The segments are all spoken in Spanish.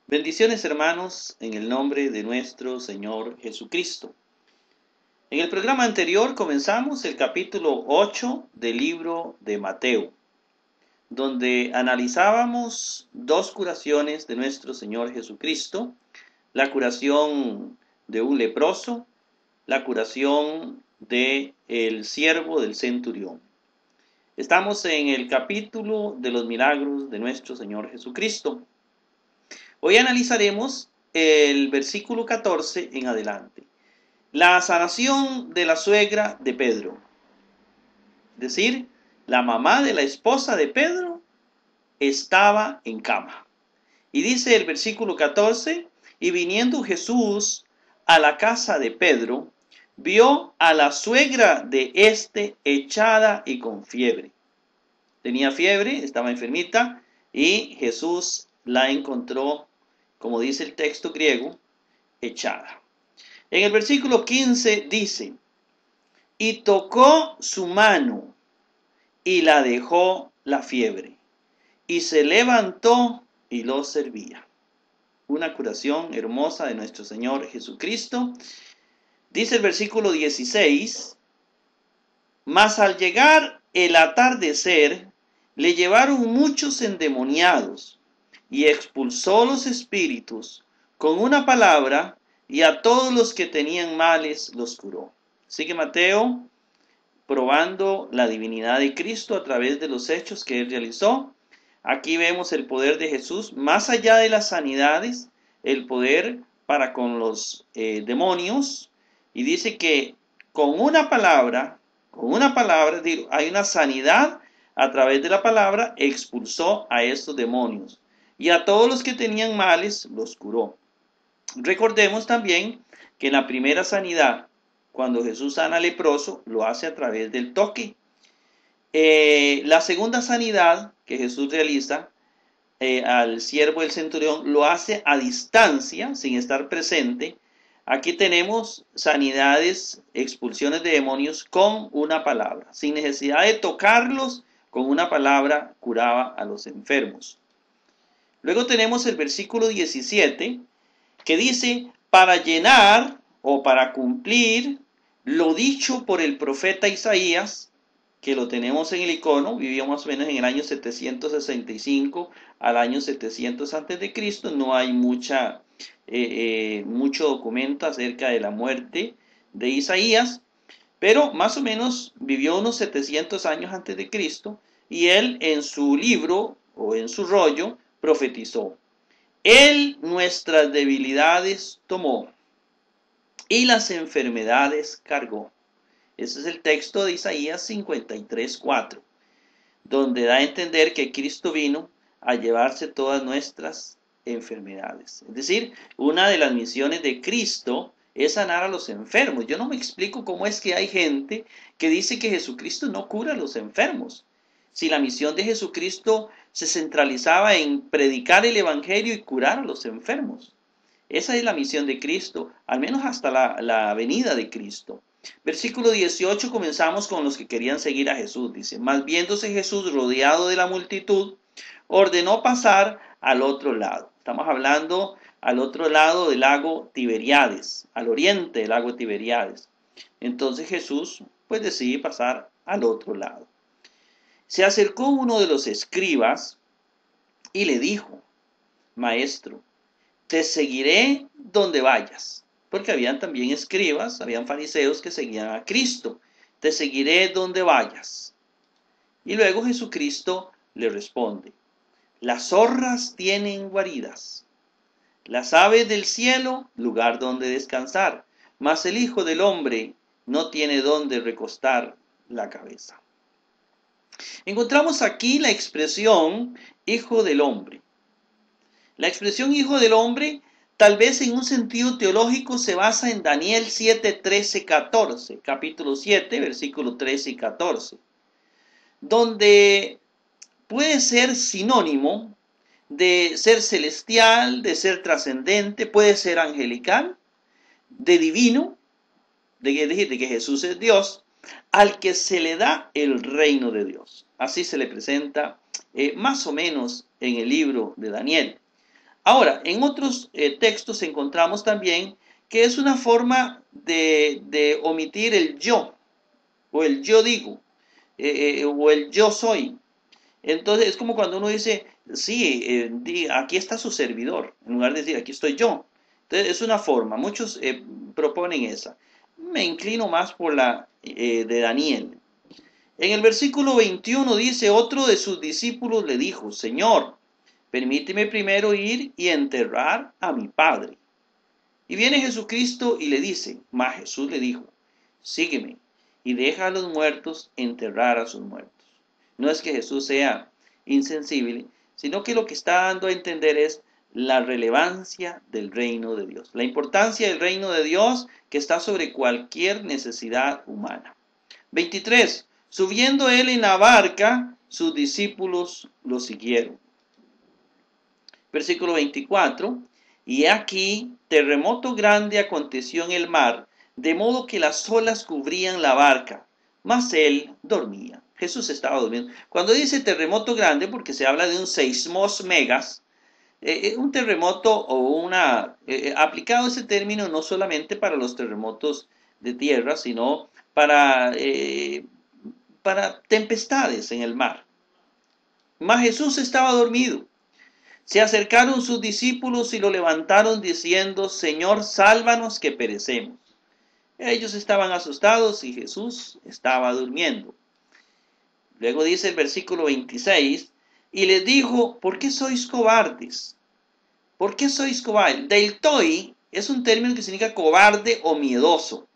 Bendiciones, hermanos, en el nombre de nuestro Señor Jesucristo. En el programa anterior comenzamos el capítulo 8 del libro de Mateo, donde analizábamos dos curaciones de nuestro Señor Jesucristo: la curación de un leproso, la curación del siervo del centurión. Estamos en el capítulo de los milagros de nuestro Señor Jesucristo. Hoy analizaremos el versículo 14 en adelante. La sanación de la suegra de Pedro. Es decir, la mamá de la esposa de Pedro estaba en cama. Y dice el versículo 14, y viniendo Jesús a la casa de Pedro, vio a la suegra de éste echada y con fiebre. Tenía fiebre, estaba enfermita, y Jesús la encontró, como dice el texto griego, echada. En el versículo 15 dice, y tocó su mano y la dejó la fiebre, y se levantó y lo servía. Una curación hermosa de nuestro Señor Jesucristo. Dice el versículo 16, mas al llegar el atardecer, le llevaron muchos endemoniados, y expulsó los espíritus con una palabra, y a todos los que tenían males los curó. Sigue Mateo probando la divinidad de Cristo a través de los hechos que él realizó. Aquí vemos el poder de Jesús, más allá de las sanidades, el poder para con los demonios. Y dice que con una palabra, hay una sanidad a través de la palabra, expulsó a estos demonios. Y a todos los que tenían males los curó. Recordemos también que en la primera sanidad, cuando Jesús sana al leproso, lo hace a través del toque. La segunda sanidad que Jesús realiza al siervo del centurión, lo hace a distancia, sin estar presente. Aquí tenemos sanidades, expulsiones de demonios con una palabra. Sin necesidad de tocarlos, con una palabra curaba a los enfermos. Luego tenemos el versículo 17, que dice, para llenar o para cumplir lo dicho por el profeta Isaías, que lo tenemos en el icono, vivió más o menos en el año 765 al año 700 a.C., no hay mucho documento acerca de la muerte de Isaías, pero más o menos vivió unos 700 años antes de Cristo, y él en su libro o en su rollo profetizó. Él nuestras debilidades tomó y las enfermedades cargó. Ese es el texto de Isaías 53:4, donde da a entender que Cristo vino a llevarse todas nuestras enfermedades. Es decir, una de las misiones de Cristo es sanar a los enfermos. Yo no me explico cómo es que hay gente que dice que Jesucristo no cura a los enfermos. Si la misión de Jesucristo se centralizaba en predicar el evangelio y curar a los enfermos. Esa es la misión de Cristo, al menos hasta la venida de Cristo. Versículo 18, comenzamos con los que querían seguir a Jesús. Dice, mas viéndose Jesús rodeado de la multitud, ordenó pasar al otro lado. Estamos hablando al otro lado del lago Tiberíades, al oriente del lago Tiberíades. Entonces Jesús pues decide pasar al otro lado. Se acercó uno de los escribas y le dijo, maestro, te seguiré donde vayas. Porque habían también escribas, habían fariseos que seguían a Cristo. Te seguiré donde vayas. Y luego Jesucristo le responde, las zorras tienen guaridas, las aves del cielo lugar donde descansar, mas el Hijo del Hombre no tiene donde recostar la cabeza. Encontramos aquí la expresión Hijo del Hombre. La expresión Hijo del Hombre, tal vez en un sentido teológico, se basa en Daniel 7, 13, 14, capítulo 7, versículos 13 y 14, donde puede ser sinónimo de ser celestial, de ser trascendente, puede ser angelical, de divino, de que Jesús es Dios, al que se le da el reino de Dios. Así se le presenta más o menos en el libro de Daniel. Ahora, en otros textos encontramos también que es una forma de omitir el yo, o el yo digo, o el yo soy. Entonces es como cuando uno dice, sí, aquí está su servidor, en lugar de decir, aquí estoy yo. Entonces es una forma, muchos proponen esa. Me inclino más por la de Daniel. En el versículo 21 dice, otro de sus discípulos le dijo, Señor, permíteme primero ir y enterrar a mi padre. Y viene Jesucristo y le dice, mas Jesús le dijo, sígueme y deja a los muertos enterrar a sus muertos. No es que Jesús sea insensible, sino que lo que está dando a entender es la relevancia del reino de Dios, la importancia del reino de Dios que está sobre cualquier necesidad humana. 23. Subiendo él en la barca, sus discípulos lo siguieron. Versículo 24. Y aquí terremoto grande aconteció en el mar, de modo que las olas cubrían la barca, mas él dormía. Jesús estaba durmiendo. Cuando dice terremoto grande, porque se habla de un seismos megas, un terremoto o una... aplicado ese término no solamente para los terremotos de tierra, sino para tempestades en el mar. Mas Jesús estaba dormido. Se acercaron sus discípulos y lo levantaron diciendo, Señor, sálvanos que perecemos. Ellos estaban asustados y Jesús estaba durmiendo. Luego dice el versículo 26, y les dijo, ¿por qué sois cobardes? ¿Por qué sois cobardes? Deiltoi es un término que significa cobarde o miedoso.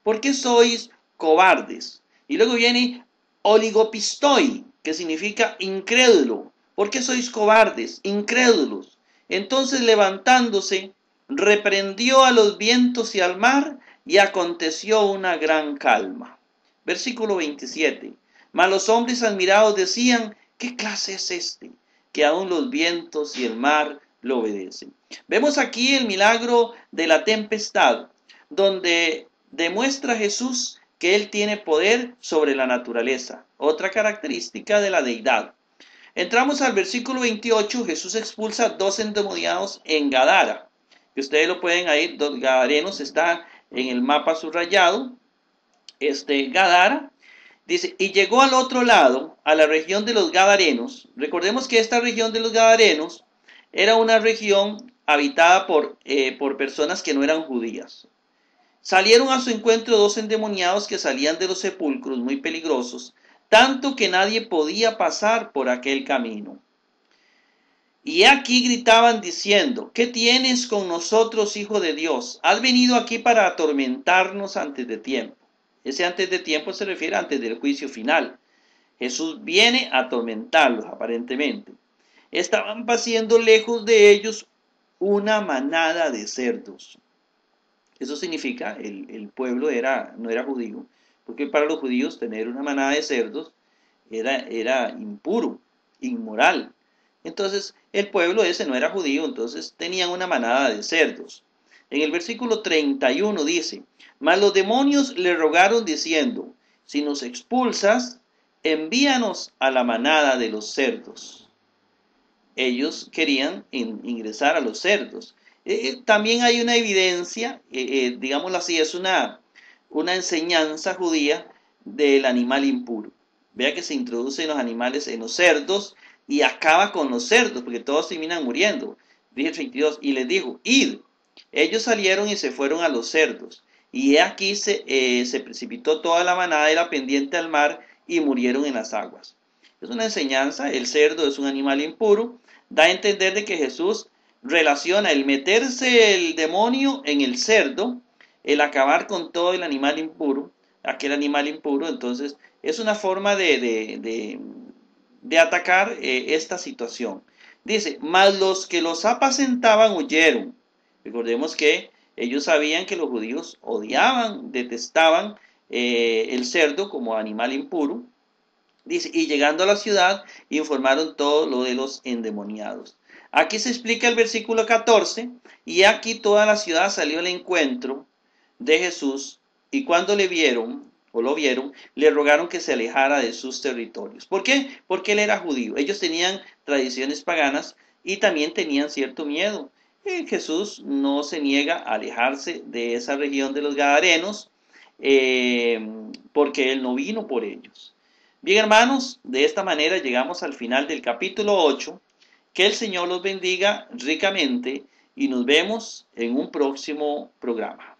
¿Por qué sois cobardes? Y luego viene oligopistoi, que significa incrédulo. ¿Por qué sois cobardes, incrédulos? Entonces levantándose, reprendió a los vientos y al mar, y aconteció una gran calma. Versículo 27. Mas los hombres admirados decían, ¿qué clase es este? Que aún los vientos y el mar lo obedecen. Vemos aquí el milagro de la tempestad, donde demuestra Jesús que Él tiene poder sobre la naturaleza, otra característica de la deidad. Entramos al versículo 28, Jesús expulsa 2 endemoniados en Gadara. Que ustedes lo pueden ir, los gadarenos está en el mapa subrayado. Gadara, dice, y llegó al otro lado, a la región de los Gadarenos. Recordemos que esta región de los Gadarenos era una región habitada por personas que no eran judías. Salieron a su encuentro 2 endemoniados que salían de los sepulcros, muy peligrosos, tanto que nadie podía pasar por aquel camino. Y aquí gritaban diciendo, ¿qué tienes con nosotros, Hijo de Dios? ¿Has venido aquí para atormentarnos antes de tiempo? Ese antes de tiempo se refiere antes del juicio final. Jesús viene a atormentarlos, aparentemente. Estaban pasando lejos de ellos una manada de cerdos. Eso significa, el pueblo no era judío, porque para los judíos tener una manada de cerdos era impuro, inmoral. Entonces el pueblo ese no era judío, entonces tenían una manada de cerdos. En el versículo 31 dice, mas los demonios le rogaron diciendo, si nos expulsas, envíanos a la manada de los cerdos. Ellos querían ingresar a los cerdos. También hay una evidencia, digámoslo así, es una enseñanza judía del animal impuro. Vea que se introducen los animales en los cerdos y acaba con los cerdos, porque todos terminan muriendo. Dice el 32, y les dijo, id. Ellos salieron y se fueron a los cerdos. Y aquí se precipitó toda la manada, era pendiente al mar y murieron en las aguas. Es una enseñanza, el cerdo es un animal impuro. Da a entender de que Jesús relaciona el meterse el demonio en el cerdo, el acabar con todo el animal impuro, aquel animal impuro. Entonces es una forma de atacar esta situación. Dice, mas los que los apacentaban huyeron. Recordemos que ellos sabían que los judíos odiaban, detestaban el cerdo como animal impuro. Dice, y llegando a la ciudad, informaron todo lo de los endemoniados. Aquí se explica el versículo 14, y aquí toda la ciudad salió al encuentro de Jesús, y cuando le vieron o lo vieron, le rogaron que se alejara de sus territorios. ¿Por qué? Porque él era judío. Ellos tenían tradiciones paganas y también tenían cierto miedo. Jesús no se niega a alejarse de esa región de los Gadarenos, porque él no vino por ellos. Bien, hermanos, de esta manera llegamos al final del capítulo 8. Que el Señor los bendiga ricamente y nos vemos en un próximo programa.